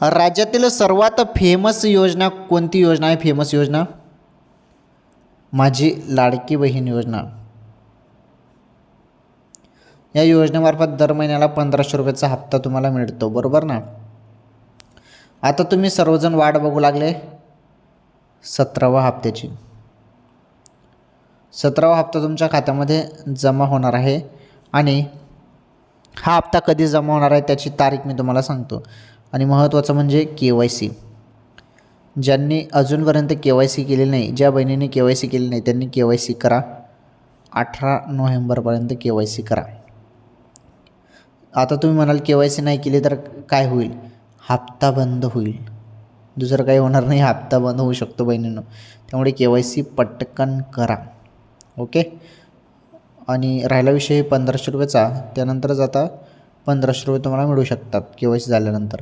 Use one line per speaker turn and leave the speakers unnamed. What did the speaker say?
राज्यातील सर्वात फेमस योजना कोणती योजना आहे? फेमस योजना माझी लाडकी बहीण योजना. या योजनेमार्फत दर महिन्याला 1500 रुपयाचा हप्ता तुम्हाला मिळतो, बरोबर ना. आता तुम्ही सर्वजण वाट बघू लागले 17व्या हप्त्याची. 17वा हप्ता तुमच्या खात्यामध्ये जमा होणार आहे आणि हा हप्ता कधी जमा होणार आहे त्याची तारीख मी तुम्हाला सांगतो. आणि महत्त्वाचं म्हणजे KYC. ज्यांनी अजूनपर्यंत KYC केलेली नाही, ज्या बहिणींनी KYC केली नाही त्यांनी KYC करा. 18 नोव्हेंबरपर्यंत KYC करा. आता तुम्ही म्हणाल KYC नाही केली तर काय होईल? हप्ता बंद होईल, दुसरं काही होणार नाही, हप्ता बंद होऊ शकतो बहिणींनो. त्यामुळे KYC पटकन करा, ओके. आणि राहिला विषय 1500 रुपयाचा, त्यानंतरच आता 1500 रुपये तुम्हाला मिळू शकतात KYC झाल्यानंतर.